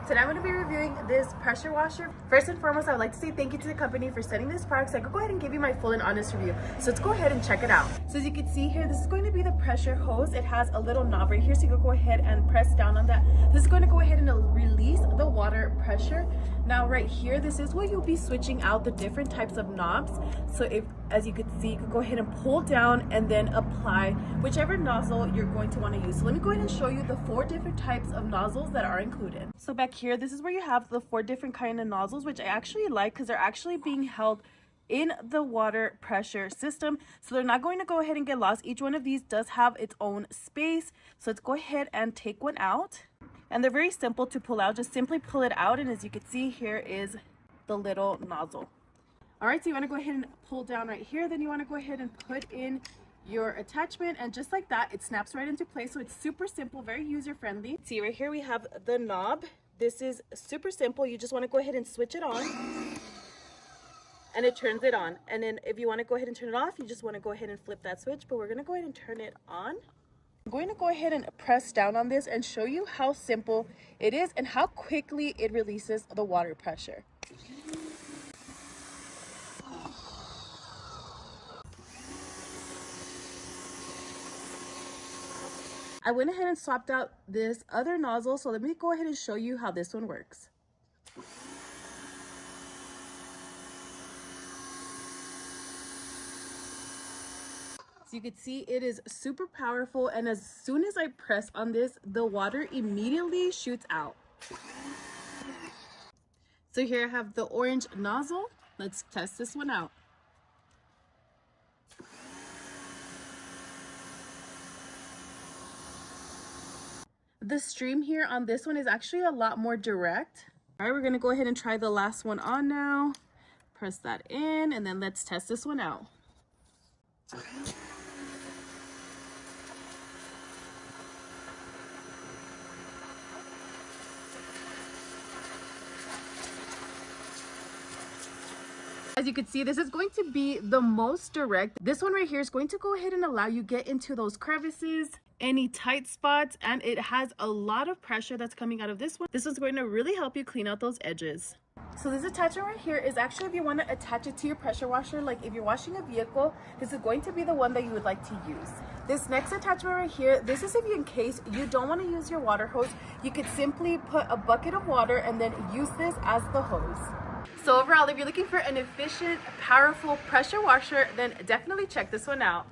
Today I'm going to be reviewing this pressure washer. First and foremost, I would like to say thank you to the company for sending this product so I could go ahead and give you my full and honest review. So let's go ahead and check it out. So as you can see here, this is going to be the pressure hose. It has a little knob right here, so you can go ahead and press down on that. This is going to go ahead and release the water pressure. Now right here, this is where you'll be switching out the different types of knobs. So if, as you can see, you can go ahead and pull down and then apply whichever nozzle you're going to want to use. So let me go ahead and show you the 4 different types of nozzles that are included. So back here, this is where you have the 4 different kind of nozzles, which I actually like because they're actually being held in the water pressure system, so they're not going to go ahead and get lost. Each one of these does have its own space. So let's go ahead and take one out, and they're very simple to pull out. Just simply pull it out, and as you can see, here is the little nozzle. All right, so you want to go ahead and pull down right here, then you want to go ahead and put in your attachment, and just like that, it snaps right into place. So it's super simple, very user-friendly. See right here we have the knob. This is super simple. You just want to go ahead and switch it on, and it turns it on. And then if you want to go ahead and turn it off, you just want to go ahead and flip that switch, but we're going to go ahead and turn it on. I'm going to go ahead and press down on this and show you how simple it is and how quickly it releases the water pressure. I went ahead and swapped out this other nozzle, so let me go ahead and show you how this one works. So you can see it is super powerful, and as soon as I press on this, the water immediately shoots out. So here I have the orange nozzle. Let's test this one out. The stream here on this one is actually a lot more direct. All right, we're gonna go ahead and try the last one on now. Press that in, and then let's test this one out. As you can see, this is going to be the most direct. This one right here is going to go ahead and allow you get into those crevices, any tight spots, and it has a lot of pressure that's coming out of this one. This is going to really help you clean out those edges. So this attachment right here is actually if you want to attach it to your pressure washer, like if you're washing a vehicle, this is going to be the one that you would like to use. This next attachment right here, this is if you, in case you don't want to use your water hose, you could simply put a bucket of water and then use this as the hose. So overall, if you're looking for an efficient, powerful pressure washer, then definitely check this one out.